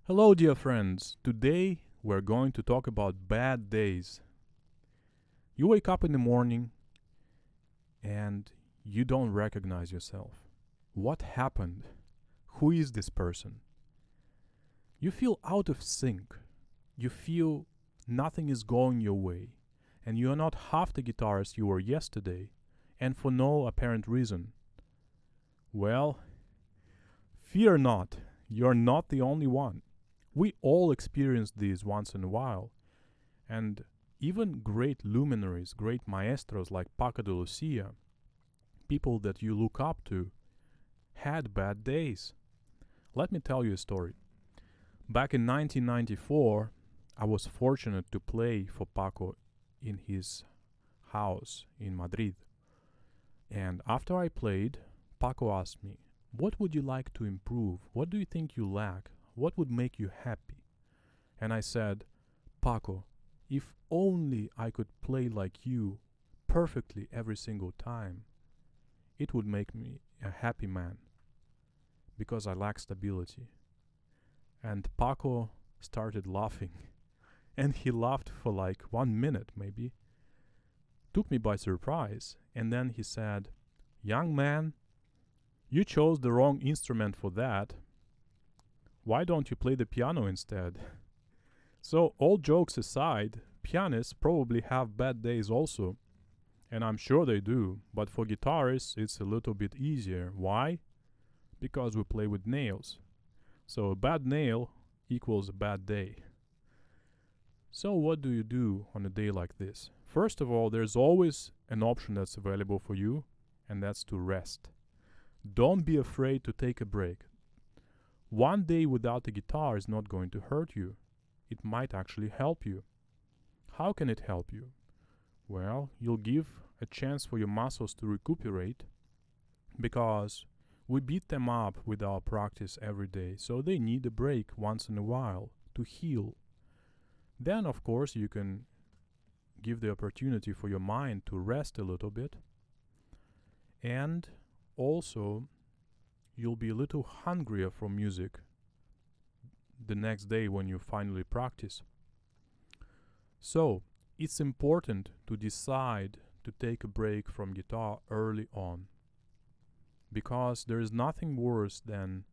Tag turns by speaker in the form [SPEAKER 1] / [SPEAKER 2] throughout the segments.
[SPEAKER 1] Hello, dear friends. Today we're going to talk about bad days. You wake up in the morning and you don't recognize yourself. What happened? Who is this person? You feel out of sync. You feel nothing is going your way, and you are not half the guitarist you were yesterday, and for no apparent reason. Well, fear not. You're not the only one. We all experience these once in a while, and even great luminaries, great maestros like Paco de Lucia, people that you look up to, had bad days. Let me tell you a story. Back in 1994, I was fortunate to play for Paco in his house in Madrid. And after I played, Paco asked me, "What would you like to improve? What do you think you lack? What would make you happy?" And I said, "Paco, if only I could play like you perfectly every single time, it would make me a happy man because I lack stability." And Paco started laughing. And he laughed for like 1 minute, maybe. Took me by surprise. And then he said, "Young man, you chose the wrong instrument for that. Why don't you play the piano instead?" So, all jokes aside, pianists probably have bad days also. And I'm sure they do. But for guitarists, it's a little bit easier. Why? Because we play with nails. So, a bad nail equals a bad day. So, what do you do on a day like this? First of all, there's always an option that's available for you, and that's to rest. Don't be afraid to take a break. One day without a guitar is not going to hurt you. It might actually help you. How can it help you? Well, you'll give a chance for your muscles to recuperate because we beat them up with our practice every day, so they need a break once in a while to heal. Then, of course, you can give the opportunity for your mind to rest a little bit. And also, you'll be a little hungrier for music the next day when you finally practice. So, it's important to decide to take a break from guitar early on, because there is nothing worse than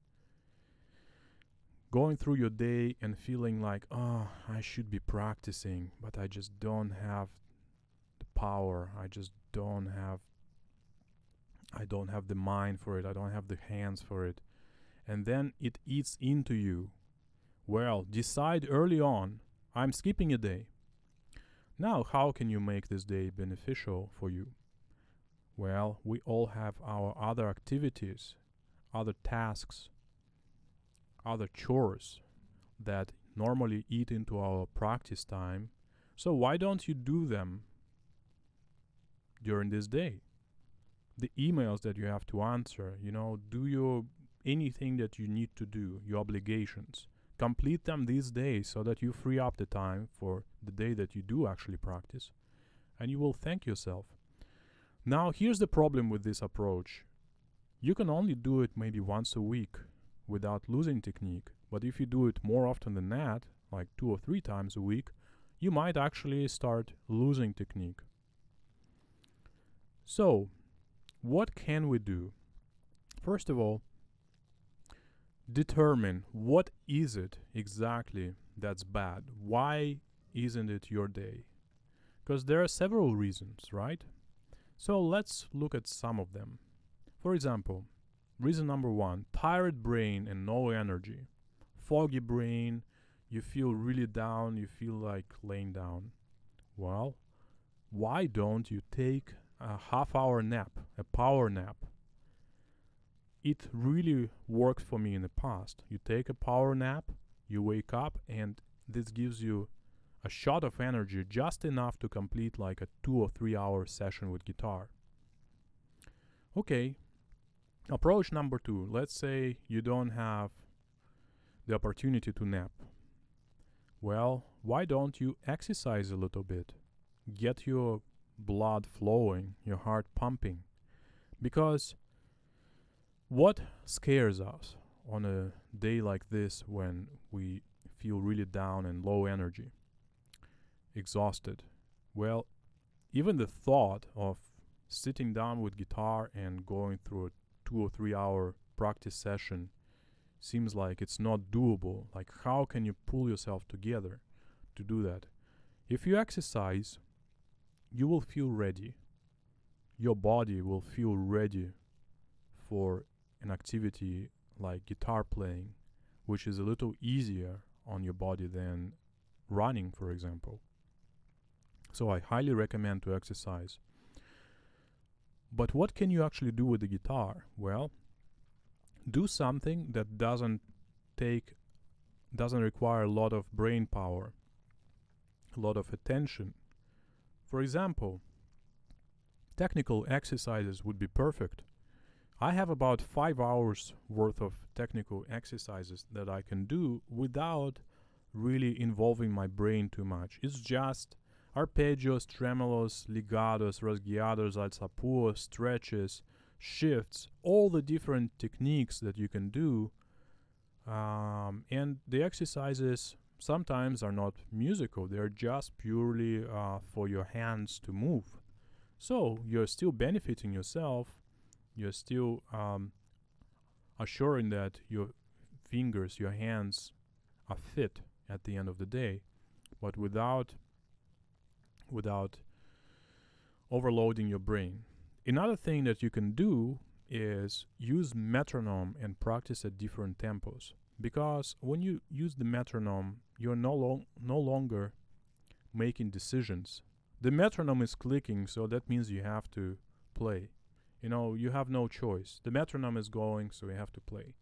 [SPEAKER 1] going through your day and feeling like, "Oh, I should be practicing, but I just don't have the power. I don't have the mind for it. I don't have the hands for it." And then it eats into you. Well, decide early on, "I'm skipping a day." Now, how can you make this day beneficial for you? Well, we all have our other activities, other tasks, other chores that normally eat into our practice time. So why don't you do them during this day? The emails that you have to answer, do your anything that you need to do, your obligations. Complete them these days so that you free up the time for the day that you do actually practice, and you will thank yourself. Now, here's the problem with this approach. You can only do it maybe once a week without losing technique, but if you do it more often than that, like 2 or 3 times a week, you might actually start losing technique. So, what can we do? First of all, determine what is it exactly that's bad. Why isn't it your day? Because there are several reasons, right? So let's look at some of them. For example, reason number 1, tired brain and no energy. Foggy brain, you feel really down, you feel like laying down. Well, why don't you take a half-hour nap, a power nap? It really worked for me in the past. You take a power nap, you wake up, and this gives you a shot of energy, just enough to complete like a 2 or 3 hour session with guitar. Okay, approach number 2. Let's say you don't have the opportunity to nap. Well, why don't you exercise a little bit? Get your blood flowing, your heart pumping. Because what scares us? on a day like this when we feel really down and low energy, exhausted? Well, even the thought of sitting down with guitar and going through a 2 or 3 hour practice session seems like it's not doable. Like, how can you pull yourself together to do that? If you exercise, you will feel ready. Your body will feel ready for an activity like guitar playing, which is a little easier on your body than running, for example. So I highly recommend to exercise. But what can you actually do with the guitar? Well, do something that doesn't require a lot of brain power, a lot of attention. For example, technical exercises would be perfect. I have about 5 hours worth of technical exercises that I can do without really involving my brain too much. It's just arpeggios, tremolos, legatos, rasgueados, alzapuos, stretches, shifts, all the different techniques that you can do. And the exercises sometimes are not musical, they're just purely for your hands to move. So you're still benefiting yourself, you're still assuring that your fingers, your hands are fit at the end of the day, but without overloading your brain. Another thing that you can do is use metronome and practice at different tempos. Because when you use the metronome, you're no longer making decisions. The metronome is clicking, so that means you have to play. You have no choice. The metronome is going, so you have to play.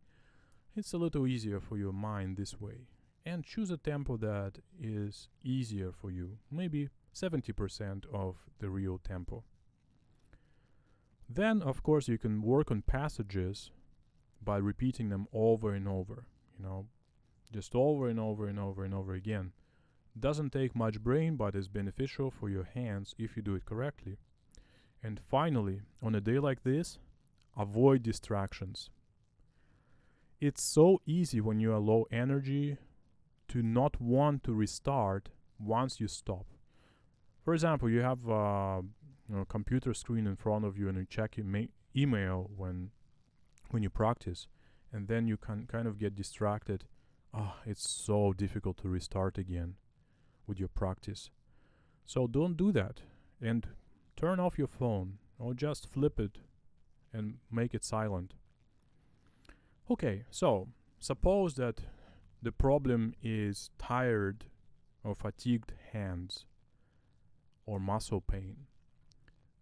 [SPEAKER 1] It's a little easier for your mind this way. And choose a tempo that is easier for you. Maybe 70% of the real tempo. Then, of course, you can work on passages by repeating them over and over. Just over and over and over and over again. Doesn't take much brain, but is beneficial for your hands if you do it correctly. And finally, on a day like this, avoid distractions. It's so easy when you are low energy to not want to restart once you stop. For example, you have a computer screen in front of you and you check your email when you practice, and then you can kind of get distracted. It's so difficult to restart again with your practice. So don't do that, and turn off your phone or just flip it and make it silent. Okay, so suppose that the problem is tired or fatigued hands or muscle pain.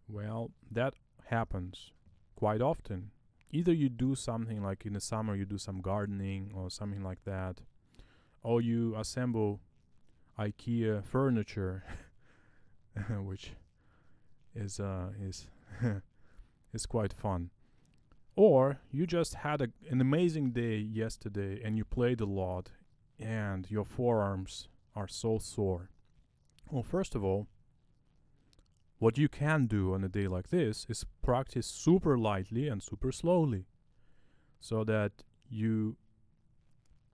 [SPEAKER 1] Well, that happens quite often. Either you do something like in the summer, you do some gardening or something like that, or you assemble IKEA furniture, which is is quite fun. Or you just had an amazing day yesterday and you played a lot and your forearms are so sore. Well, first of all, what you can do on a day like this is practice super lightly and super slowly so that you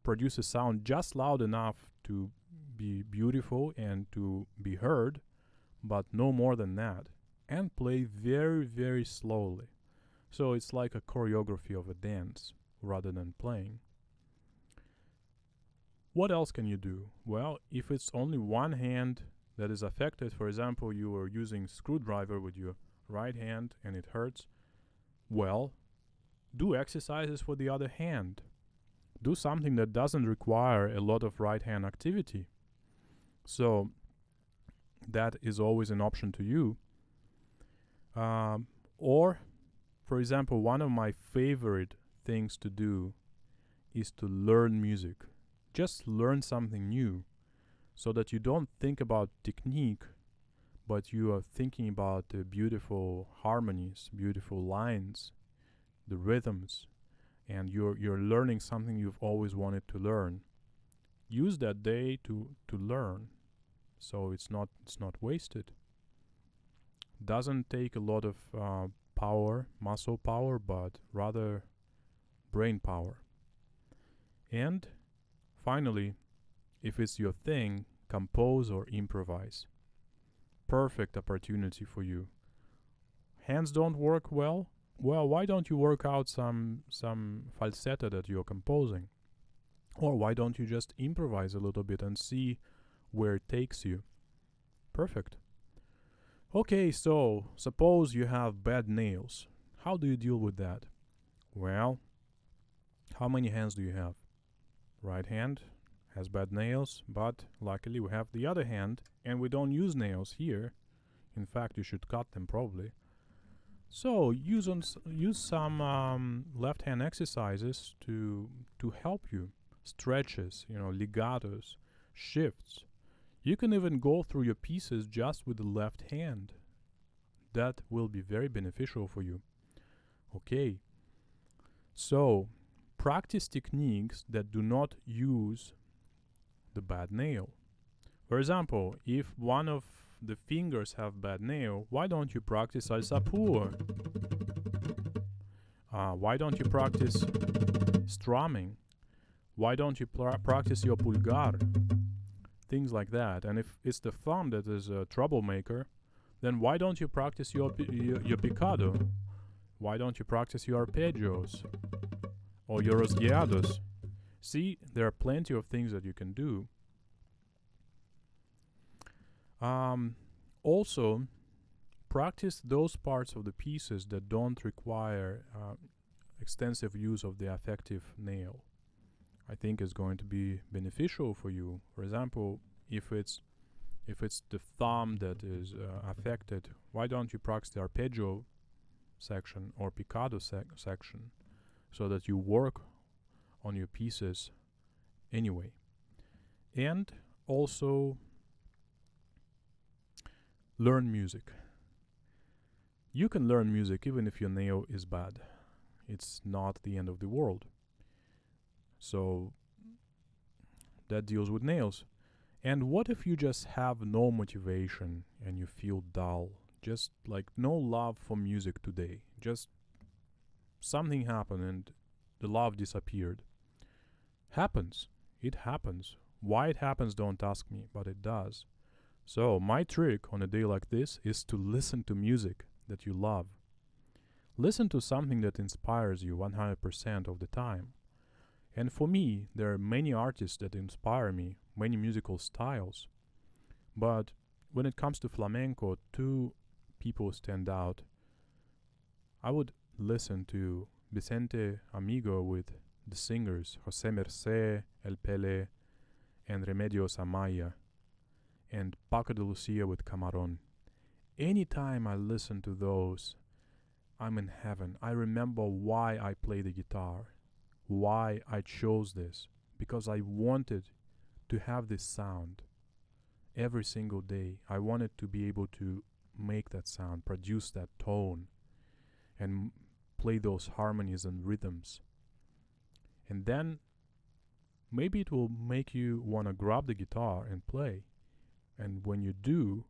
[SPEAKER 1] produce a sound just loud enough to be beautiful and to be heard, but no more than that. And play very, very slowly. So it's like a choreography of a dance rather than playing. What else can you do? Well, if it's only one hand that is affected, for example, you are using screwdriver with your right hand and it hurts, well, do exercises for the other hand. Do something that doesn't require a lot of right hand activity. So that is always an option to you. Or, for example, one of my favorite things to do is to learn music. Just learn something new so that you don't think about technique, but you are thinking about the beautiful harmonies, beautiful lines, the rhythms, and you're learning something you've always wanted to learn. Use that day to learn, so it's not wasted. Doesn't take a lot of power, muscle power, but rather brain power. And finally, if it's your thing, compose or improvise. Perfect opportunity for you. Hands don't work well? Well, why don't you work out some falsetto that you're composing? Or why don't you just improvise a little bit and see where it takes you? Perfect. Okay, so suppose you have bad nails. How do you deal with that? Well, how many hands do you have? Right hand has bad nails, but luckily we have the other hand and we don't use nails here. In fact, you should cut them probably. So use some left hand exercises to help you. Stretches, legatos, shifts. You can even go through your pieces just with the left hand. That will be very beneficial for you. Okay. So practice techniques that do not use the bad nail. For example, if one of the fingers have bad nail, why don't you practice alza pur? Why don't you practice strumming? Why don't you practice your pulgar? Things like that. And if it's the thumb that is a troublemaker, then why don't you practice your picado? Why don't you practice your arpeggios or your rasgueados? See, there are plenty of things that you can do. Also, practice those parts of the pieces that don't require extensive use of the affective nail. I think is going to be beneficial for you. For example, if it's the thumb that is affected, why don't you practice the arpeggio section or picado section so that you work on your pieces anyway. And also learn music. You can learn music even if your nail is bad. It's not the end of the world. So that deals with nails. And what if you just have no motivation and you feel dull? Just like no love for music today. Just something happened and the love disappeared. Happens. It happens. Why it happens, don't ask me, but it does. So my trick on a day like this is to listen to music that you love. Listen to something that inspires you 100% of the time. And for me, there are many artists that inspire me, many musical styles. But when it comes to flamenco, two people stand out. I would listen to Vicente Amigo with the singers José Mercé, El Pele, and Remedios Amaya, and Paco de Lucia with Camarón. Anytime I listen to those, I'm in heaven. I remember why I play the guitar, why I chose this, because I wanted to have this sound every single day. I wanted to be able to make that sound, produce that tone, and play those harmonies and rhythms. And then maybe it will make you want to grab the guitar and play. And when you do,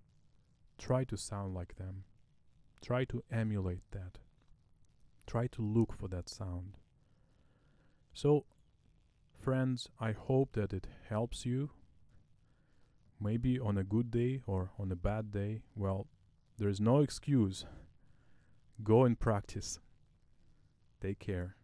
[SPEAKER 1] try to sound like them. Try to emulate that. Try to look for that sound. So, friends, I hope that it helps you. Maybe on a good day or on a bad day. Well, there's no excuse. Go and practice. Take care.